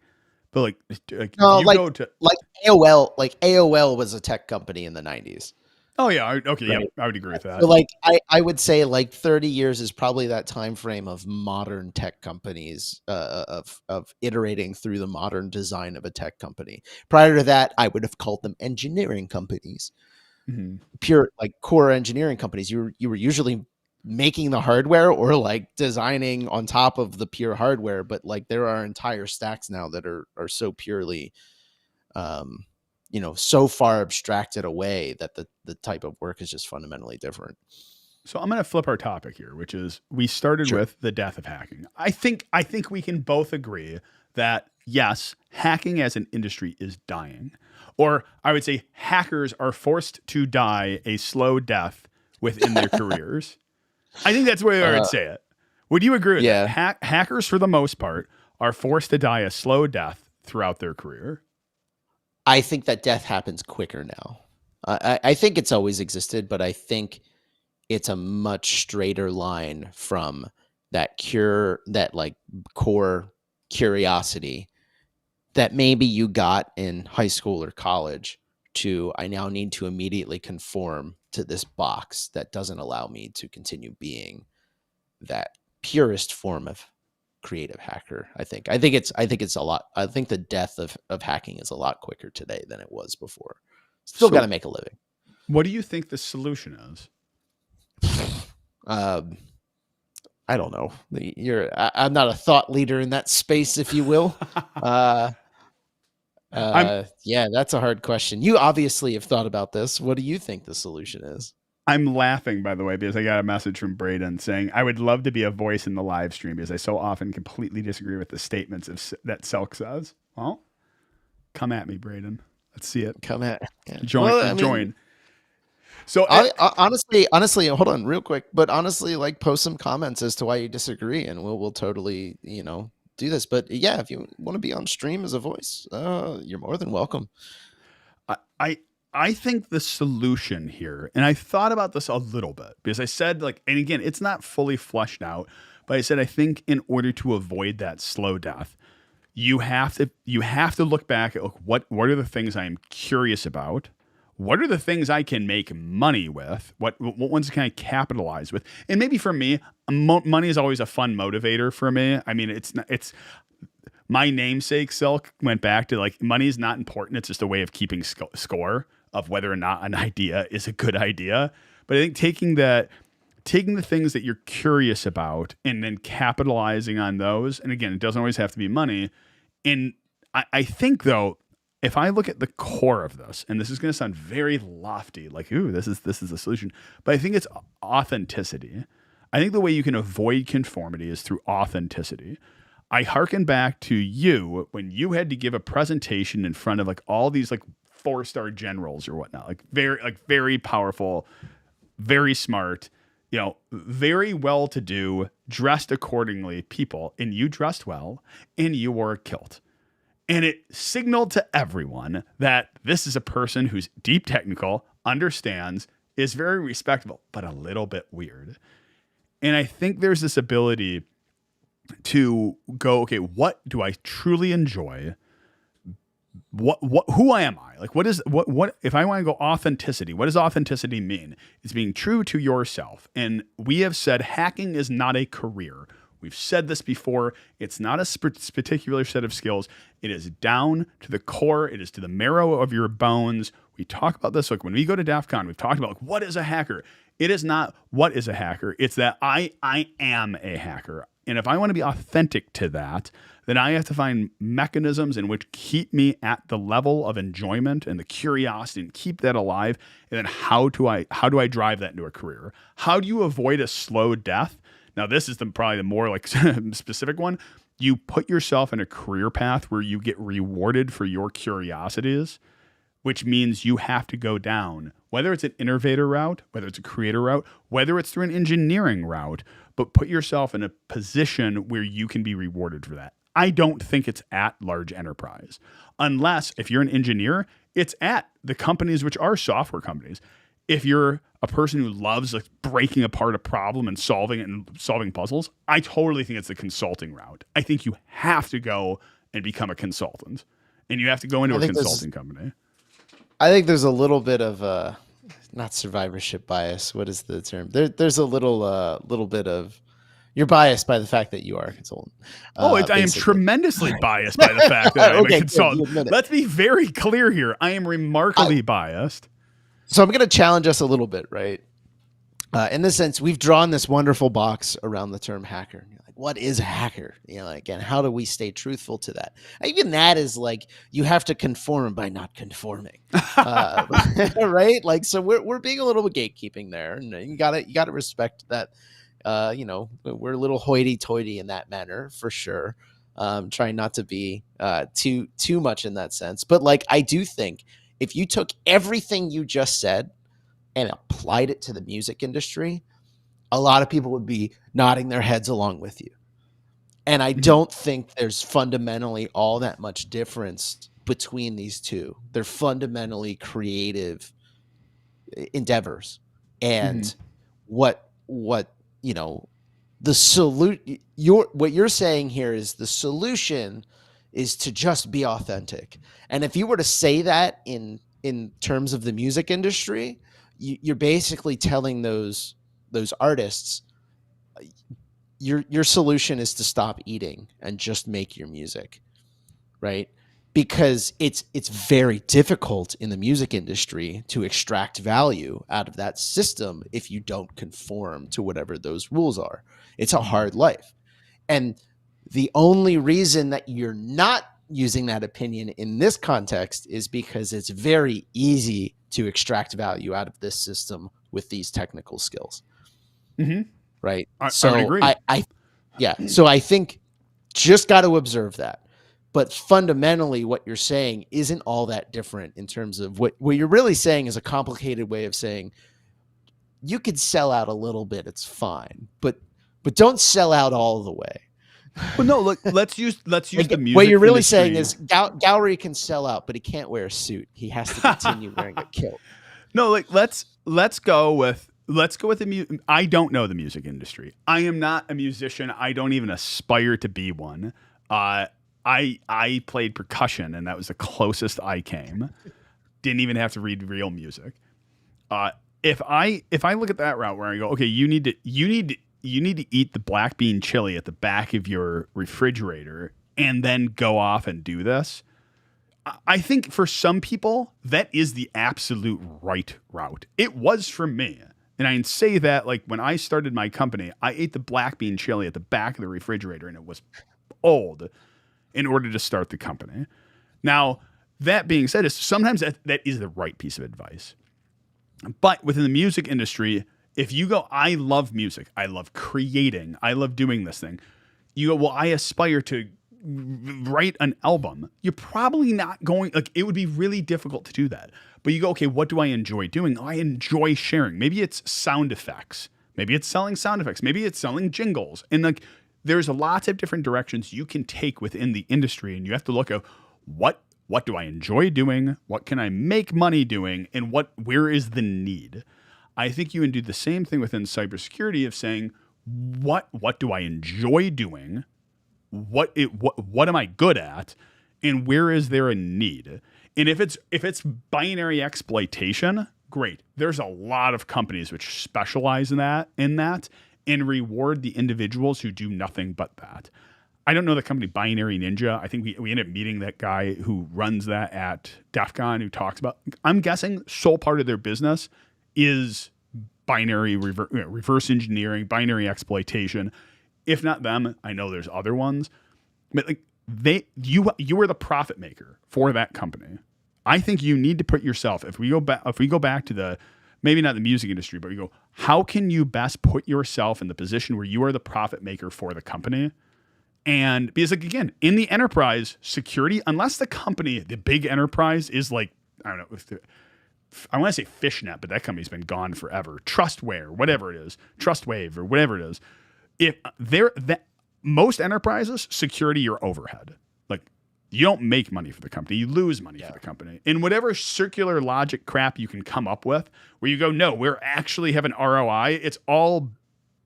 But like if No, you go to like AOL was a tech company in the 90s. Oh yeah. Okay. Yeah, right? I would agree with that. So like I would say like 30 years is probably that time frame of modern tech companies of iterating through the modern design of a tech company. Prior to that, I would have called them engineering companies, Hmm. pure like core engineering companies. You were usually making the hardware or like designing on top of the pure hardware, but like there are entire stacks now that are so purely um so far abstracted away that the type of work is just fundamentally different. So I'm going to flip our topic here, which is we started Sure. with the death of hacking. I think we can both agree that yes, hacking as an industry is dying. Or I would say hackers are forced to die a slow death within their careers. I think that's the way I would uh say it. Would you agree with that? yeah, Hackers, for the most part, are forced to die a slow death throughout their career. I think that death happens quicker now. I think it's always existed, but I think it's a much straighter line from that like core curiosity that maybe you got in high school or college to I now need to immediately conform to this box that doesn't allow me to continue being that purest form of creative hacker. I think it's a lot. I think the death of hacking is a lot quicker today than it was before. Still got to So, make a living. what do you think the solution is? Um, I don't know. I'm not a thought leader in that space, if you will. Uh, I'm yeah, that's a hard question. You obviously have thought about this. What do you think the solution is? I'm laughing, by the way, because I got a message from Braden saying I would love to be a voice in the live stream because I so often completely disagree with the statements that Selk says. Well, come at me, Braden. Let's see it. Come at. Yeah. Join. Well, I mean, Join. So, honestly, hold on, real quick. But honestly, like, post some comments as to why you disagree, and we'll totally, do this. But yeah, if you want to be on stream as a voice, you're more than welcome. I, I I think the solution here, and I thought about this a little bit because I said like, and again, it's not fully fleshed out, but I said I think in order to avoid that slow death, you have to look back at look, what are the things I am curious about. What are the things I can make money with? What ones can I capitalize with? And maybe for me, money is always a fun motivator for me. I mean, it's my namesake Silk went back to like money is not important. It's just a way of keeping score of whether or not an idea is a good idea. But I think taking the things that you're curious about and then capitalizing on those. And again, it doesn't always have to be money. And I think though, if I look at the core of this, and this is going to sound very lofty, like, ooh, this is the solution, but I think it's authenticity. I think the way you can avoid conformity is through authenticity. I hearken back to you when you had to give a presentation in front of like all these like 4-star generals or whatnot, like very powerful, very smart, very well to do, dressed accordingly people, and you dressed well and you wore a kilt. And it signaled to everyone that this is a person who's deep technical, understands, is very respectable, but a little bit weird. And I think there's this ability to go, okay, what do I truly enjoy? Who am I? Like, what if I want to go authenticity, what does authenticity mean? It's being true to yourself. And we have said hacking is not a career. We've said this before. It's not a particular set of skills. It is down to the core. It is to the marrow of your bones. We talk about this. Like when we go to DEF CON, we've talked about like, what is a hacker? It is not what is a hacker. It's that I am a hacker. And if I want to be authentic to that, then I have to find mechanisms in which keep me at the level of enjoyment and the curiosity and keep that alive. And then how do I drive that into a career? How do you avoid a slow death? Now, this is probably the more like specific one. You put yourself in a career path where you get rewarded for your curiosities, which means you have to go down, whether it's an innovator route, whether it's a creator route, whether it's through an engineering route, but put yourself in a position where you can be rewarded for that. I don't think it's at large enterprise, unless if you're an engineer, it's at the companies which are software companies. If you're a person who loves like breaking apart a problem and solving puzzles, I totally think it's the consulting route. I think you have to go and become a consultant, and you have to go into a consulting company. I think there's a little bit of not survivorship bias. What is the term? There's a little bit of, you're biased by the fact that you are a consultant. I am tremendously biased by the fact that I'm a Okay, good, you consultant. admit it. Let's be very clear here. I am remarkably biased. So I'm going to challenge us a little bit, right? In this sense, we've drawn this wonderful box around the term hacker. You're like, what is a hacker? And how do we stay truthful to that? Even that is like, you have to conform by not conforming, right? Like, so we're being a little bit gatekeeping there, and you gotta respect that. We're a little hoity-toity in that manner for sure. Trying not to be too much in that sense, but like, I do think if you took everything you just said and applied it to the music industry, a lot of people would be nodding their heads along with you. And I don't think there's fundamentally all that much difference between these two. They're fundamentally creative endeavors. And what what you're saying here is the solution is to just be authentic. And if you were to say that in terms of the music industry, you're basically telling those artists, your solution is to stop eating and just make your music, right? Because it's very difficult in the music industry to extract value out of that system if you don't conform to whatever those rules are. It's a hard life. And the only reason that you're not using that opinion in this context is because it's very easy to extract value out of this system with these technical skills. Right. I would agree. So I think just got to observe that. But fundamentally, what you're saying isn't all that different in terms of what you're really saying is a complicated way of saying you could sell out a little bit. It's fine. But don't sell out all the way. Well, no, look, let's use the music. What you're really industry. saying is Gowrie can sell out, but he can't wear a suit. He has to continue wearing a kilt. No, like let's go with the music. I don't know the music industry. I am not a musician. I don't even aspire to be one. I played percussion, and that was the closest I came. Didn't even have to read real music. If I look at that route where I go, okay, you need to eat the black bean chili at the back of your refrigerator and then go off and do this. I think for some people, that is the absolute right route. It was for me. And I can say that, like, when I started my company, I ate the black bean chili at the back of the refrigerator, and it was old in order to start the company. Now, that being said, sometimes that is the right piece of advice. But within the music industry, if you go, I love music, I love creating, I love doing this thing. You go, well, I aspire to write an album. You're probably not going, like, it would be really difficult to do that. But you go, okay, what do I enjoy doing? Oh, I enjoy sharing. Maybe it's sound effects. Maybe it's selling sound effects. Maybe it's selling jingles. And like, there's lots of different directions you can take within the industry. And you have to look at what do I enjoy doing? What can I make money doing? And where is the need? I think you can do the same thing within cybersecurity of saying, what do I enjoy doing? What am I good at? And where is there a need? And if it's binary exploitation, great. There's a lot of companies which specialize in that and reward the individuals who do nothing but that. I don't know the company Binary Ninja. I think we ended up meeting that guy who runs that at DEF CON, who talks about, I'm guessing sole part of their business is binary reverse engineering, binary exploitation. If not them, I know there's other ones. But like you are the profit maker for that company. I think you need to put yourself, if we go back to the, maybe not the music industry, but we go, how can you best put yourself in the position where you are the profit maker for the company? And because, like, again, in the enterprise security, unless the company, the big enterprise is like, I don't know, I want to say Fishnet, but that company's been gone forever. Trustware, whatever it is, Trustwave or whatever it is. If most enterprises, security, your overhead. Like, you don't make money for the company, you lose money for the company. And whatever circular logic crap you can come up with, where you go, no, we're actually have an ROI, it's all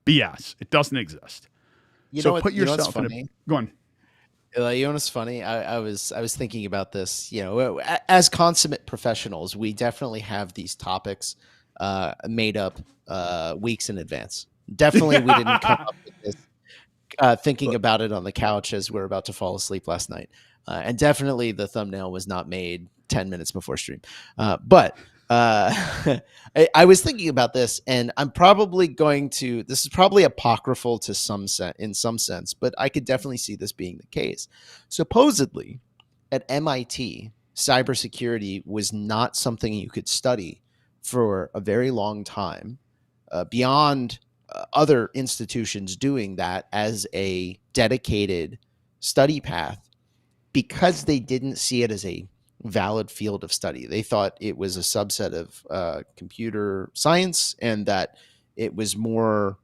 BS. It doesn't exist. Put yourself in a, go on. You know what's funny? I was thinking about this. As consummate professionals, we definitely have these topics made up weeks in advance. Definitely, we didn't come up with this thinking about it on the couch as we're about to fall asleep last night. And definitely the thumbnail was not made 10 minutes before stream. But I was thinking about this, and I'm probably going to, this is probably apocryphal to in some sense, but I could definitely see this being the case. Supposedly at MIT, cybersecurity was not something you could study for a very long time, beyond other institutions doing that as a dedicated study path, because they didn't see it as a valid field of study. They thought it was a subset of computer science, and that it was more,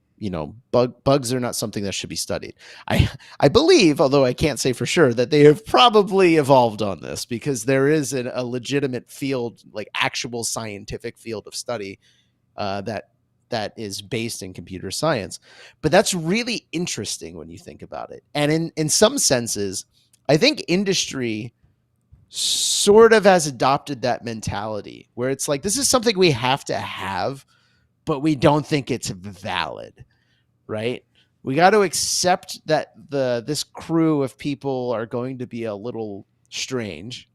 bugs are not something that should be studied. I believe, although I can't say for sure, that they have probably evolved on this, because there is a legitimate field, like actual scientific field of study that is based in computer science. But that's really interesting when you think about it. And in some senses, I think industry sort of has adopted that mentality where it's like, this is something we have to have, but we don't think it's valid, right? We got to accept that this crew of people are going to be a little strange,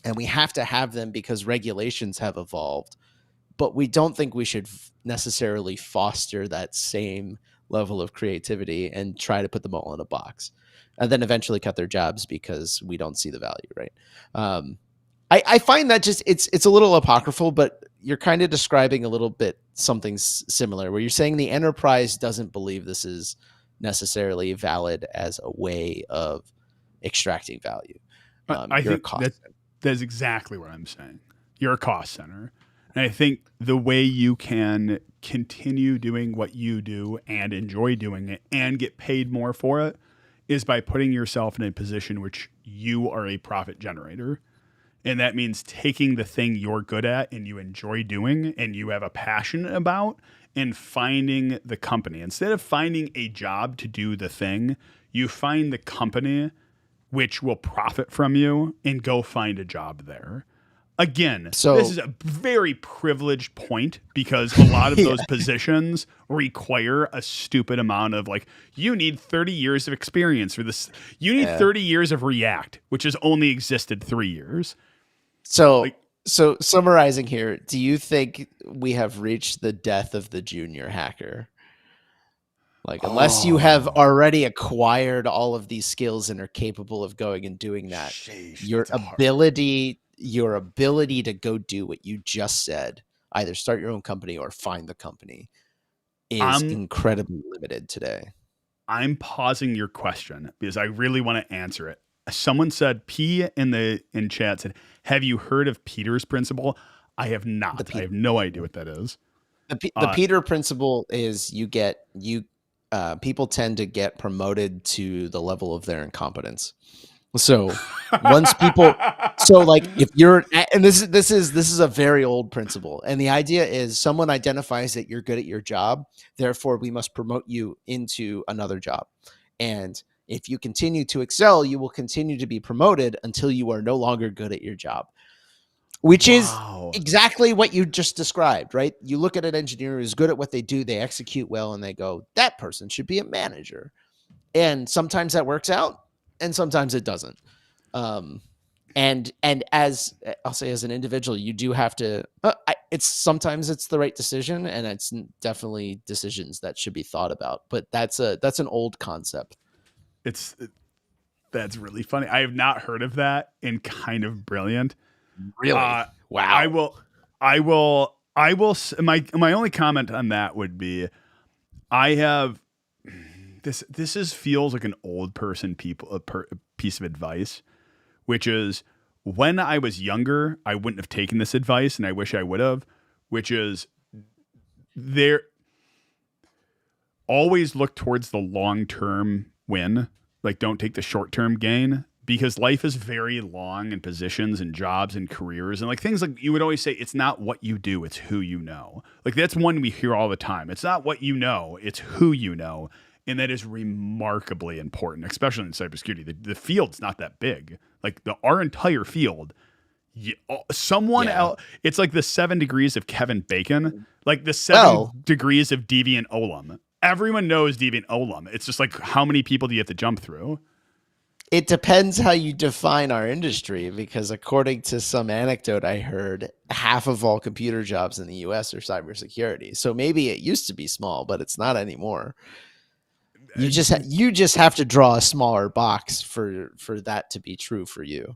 and we have to have them because regulations have evolved, but we don't think we should necessarily foster that same level of creativity and try to put them all in a box and then eventually cut their jobs because we don't see the value, right? I find that just it's a little apocryphal, but you're kind of describing a little bit something similar, where you're saying the enterprise doesn't believe this is necessarily valid as a way of extracting value. I think that's exactly what I'm saying. You're a cost center. And I think the way you can continue doing what you do and enjoy doing it and get paid more for it is by putting yourself in a position which you are a profit generator. And that means taking the thing you're good at and you enjoy doing and you have a passion about, and finding the company. Instead of finding a job to do the thing, you find the company which will profit from you and go find a job there. Again, this is a very privileged point, because a lot of those positions require a stupid amount of, like, you need 30 years of experience for this. You need 30 years of React, which has only existed 3 years. So summarizing here, do you think we have reached the death of the junior hacker? Like, unless you have already acquired all of these skills and are capable of going and doing that, your ability to go do what you just said, either start your own company or find the company, is incredibly limited today. I'm pausing your question because I really want to answer it. Someone said, P in chat said, have you heard of Peter's principle? I have not. I have no idea what that is. The Peter principle is people tend to get promoted to the level of their incompetence. So once people, if you're, and this is a very old principle. And the idea is someone identifies that you're good at your job. Therefore we must promote you into another job. And if you continue to excel, you will continue to be promoted until you are no longer good at your job, which is exactly what you just described, right? You look at an engineer who's good at what they do, they execute well, and they go, that person should be a manager. And sometimes that works out, and sometimes it doesn't. And as I'll say, as an individual, you do have to, sometimes it's the right decision, and it's definitely decisions that should be thought about, but that's an old concept. That's really funny. I have not heard of that, and kind of brilliant. Really? Wow. I will, my only comment on that would be, I have, feels like an old person piece of advice, which is, when I was younger, I wouldn't have taken this advice, and I wish I would have, which is, always look towards the long-term win. Like, don't take the short-term gain, because life is very long, and positions and jobs and careers and like things, like you would always say, it's not what you do, it's who you know. Like, that's one we hear all the time. It's not what you know, it's who you know. And that is remarkably important, especially in cybersecurity. The field's not that big. Like, our entire field, Yeah, someone Yeah. else. It's like the 7 degrees of Kevin Bacon, like the 7 Well, degrees of Deviant Ollam. Everyone knows Deviant Ollam. It's just like, how many people do you have to jump through? it depends how you define our industry, because according to some anecdote I heard, half of all computer jobs in the US are cybersecurity. So maybe it used to be small, but it's not anymore. You just have to draw a smaller box for that to be true for you.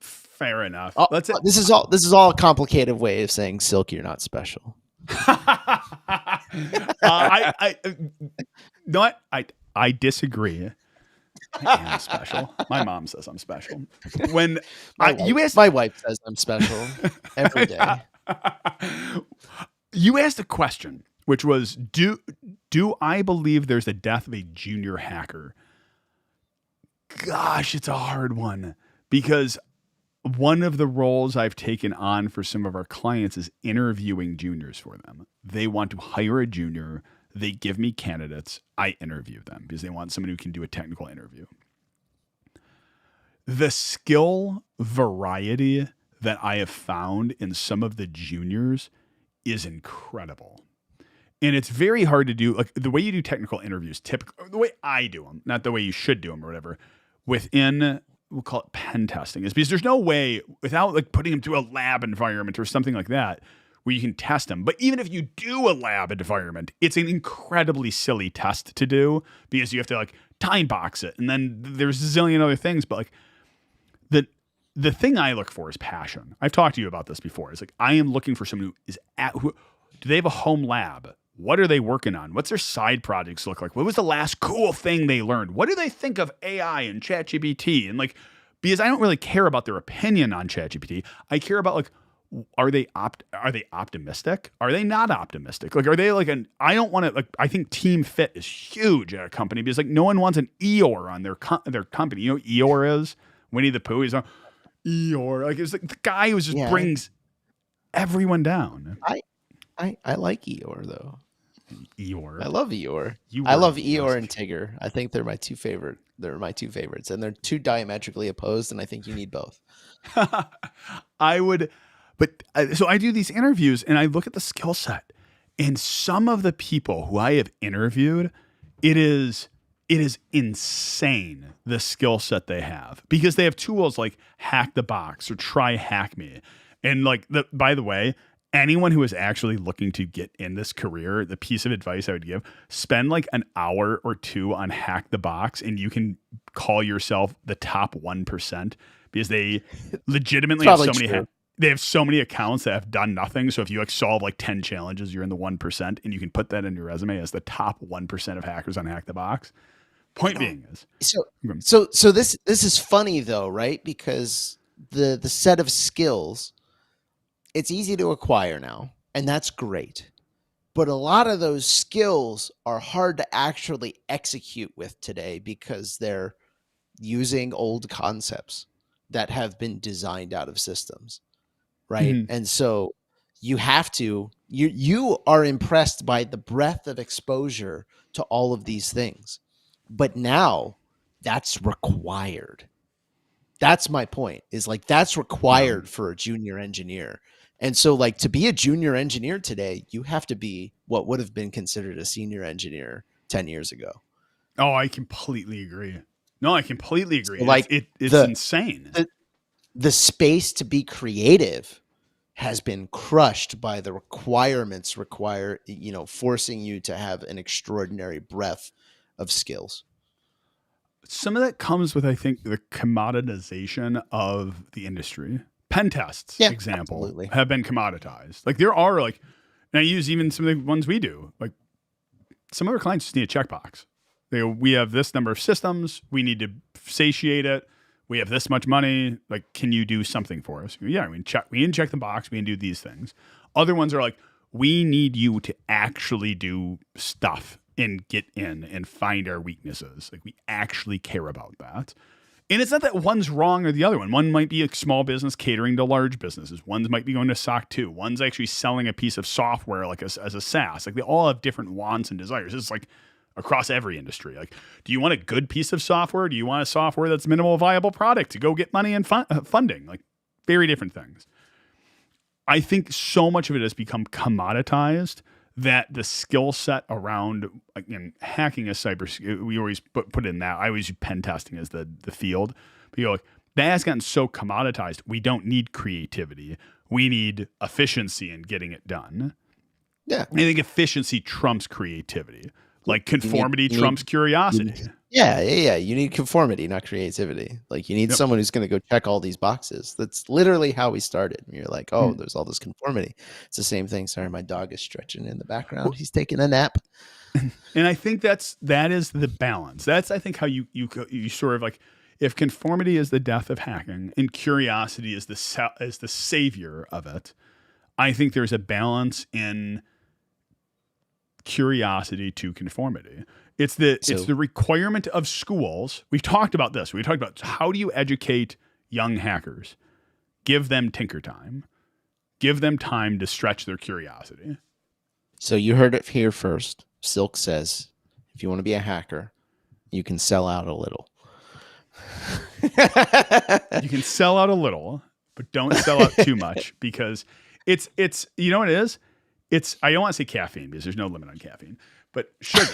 Fair enough. Oh, Let's. this is all a complicated way of saying, Silk, you're not special. No, I disagree. I am special. My mom says I'm special. When you asked, my wife says I'm special every day. You asked a question, which was, do I believe there's the death of a junior hacker? Gosh, it's a hard one, because one of the roles I've taken on for some of our clients is interviewing juniors for them. They want to hire a junior. They give me candidates. I interview them because they want someone who can do a technical interview. The skill variety that I have found in some of the juniors is incredible. And it's very hard to do. Like, the way you do technical interviews, typically, the way I do them, not the way you should do them or whatever, within, we'll call it pen testing, is because there's no way, without like putting them through a lab environment or something like that, where you can test them. But even if you do a lab environment, it's an incredibly silly test to do, because you have to like time box it. And then there's a zillion other things. But like, the thing I look for is passion. I've talked to you about this before. It's like, I am looking for someone who do they have a home lab? What are they working on? What's their side projects look like? What was the last cool thing they learned? What do they think of AI and ChatGPT? And like, because I don't really care about their opinion on ChatGPT. I care about like, are they optimistic? Are they not optimistic? Like, are they like I don't want to, like, I think team fit is huge at a company, because like no one wants an Eeyore on their company. You know what Eeyore is? Winnie the Pooh. He's on Eeyore. Like, it's like the guy who just brings everyone down. I like Eeyore though. Eeyore. I love Eeyore. I love Eeyore and Tigger. I think they're my two favorite. They're my two favorites, and they're two diametrically opposed, and I think you need both. I would, but so I do these interviews and I look at the skill set, and some of the people who I have interviewed, it is insane the skill set they have, because they have tools like Hack the Box or Try Hack Me. And like, by the way, anyone who is actually looking to get in this career, the piece of advice I would give, spend like an hour or two on Hack the Box, and you can call yourself the top 1%, because they legitimately have so many they have so many accounts that have done nothing. So if you like solve like 10 challenges, you're in the 1%, and you can put that in your resume as the top 1% of hackers on Hack the Box. Point being is, so this is funny though, right? Because the set of skills, it's easy to acquire now, and that's great. But a lot of those skills are hard to actually execute with today, because they're using old concepts that have been designed out of systems, right? Mm-hmm. And so you are impressed by the breadth of exposure to all of these things. But now that's required. That's my point, is like, that's required for a junior engineer. And so like, to be a junior engineer today, you have to be what would have been considered a senior engineer 10 years ago. Oh, I completely agree. No, I completely agree. So like, it's insane. The space to be creative has been crushed by the requirements forcing you to have an extraordinary breadth of skills. Some of that comes with, I think, the commoditization of the industry. Pen tests, example, absolutely, have been commoditized. Like, there are like, and I use even some of the ones we do, like some of our clients just need a checkbox. We have this number of systems. We need to satiate it. We have this much money. Like, can you do something for us? Yeah, we can check the box. We can do these things. Other ones are like, we need you to actually do stuff and get in and find our weaknesses. Like, we actually care about that. And it's not that one's wrong or the other one. One might be a small business catering to large businesses. One's might be going to SOC 2. One's actually selling a piece of software like as a SaaS. Like, they all have different wants and desires. It's like across every industry. Like, do you want a good piece of software? Do you want a software that's minimal viable product to go get money and funding? Like, very different things. I think so much of it has become commoditized that the skill set around, again, hacking a cyber, we always put in that. I always use pen testing as the field. But you're like, that has gotten so commoditized. We don't need creativity. We need efficiency in getting it done. Yeah. I think efficiency trumps creativity. Like conformity trumps curiosity. Yeah. You need conformity, not creativity. Like you need someone who's going to go check all these boxes. That's literally how we started. You're like, oh, there's all this conformity. It's the same thing. Sorry, my dog is stretching in the background. He's taking a nap. And I think that is the balance. That's, I think, how you sort of like, if conformity is the death of hacking and curiosity is the savior of it, I think there's a balance in curiosity to conformity. It's the requirement of schools. We've talked about this. We talked about how do you educate young hackers? Give them tinker time. Give them time to stretch their curiosity. So you heard it here first. Silk says, if you want to be a hacker, you can sell out a little. You can sell out a little, but don't sell out too much, because it's you know what it is? I don't want to say caffeine because there's no limit on caffeine, but sugar.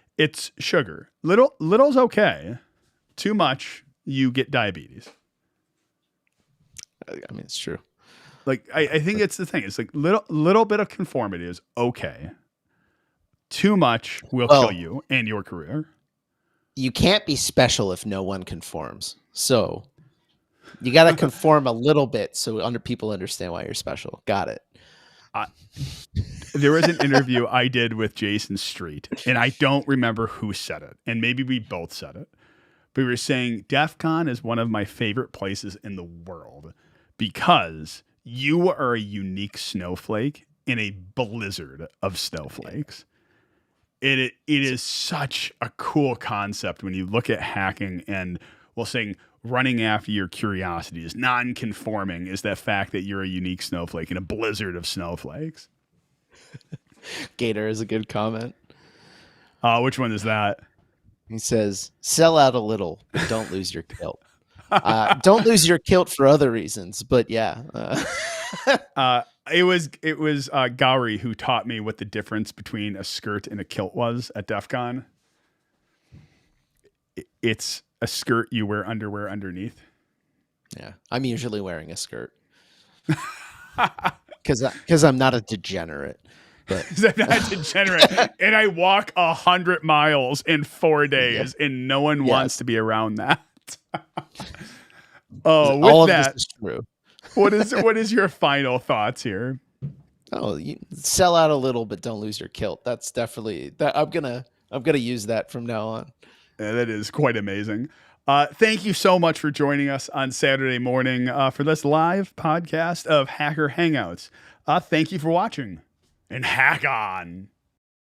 It's sugar. Little's okay. Too much, you get diabetes. I mean, it's true. Like I think it's the thing. It's like little bit of conformity is okay. Too much will kill you and your career. You can't be special if no one conforms. So you got to conform a little bit so people understand why you're special. Got it. There was an interview I did with Jason Street, and I don't remember who said it, and maybe we both said it, but we were saying DEF CON is one of my favorite places in the world because you are a unique snowflake in a blizzard of snowflakes. It is such a cool concept when you look at hacking and, well, saying running after your curiosity is non-conforming is that fact that you're a unique snowflake in a blizzard of snowflakes. Gator is a good comment. Which one is that? He says, sell out a little, but don't lose your kilt. Don't lose your kilt for other reasons, but yeah. It was Gowrie who taught me what the difference between a skirt and a kilt was at DEF CON. It's a skirt you wear underwear underneath. Yeah, I'm usually wearing a skirt because I'm not a degenerate. But I'm not degenerate, and I walk 100 miles in 4 days, and no one wants to be around that. All of this is true. What is your final thoughts here? Oh, you sell out a little, but don't lose your kilt. That's definitely that. I'm gonna use that from now on. Yeah, that is quite amazing. Thank you so much for joining us on Saturday morning for this live podcast of Hacker Hangouts. Thank you for watching, and hack on.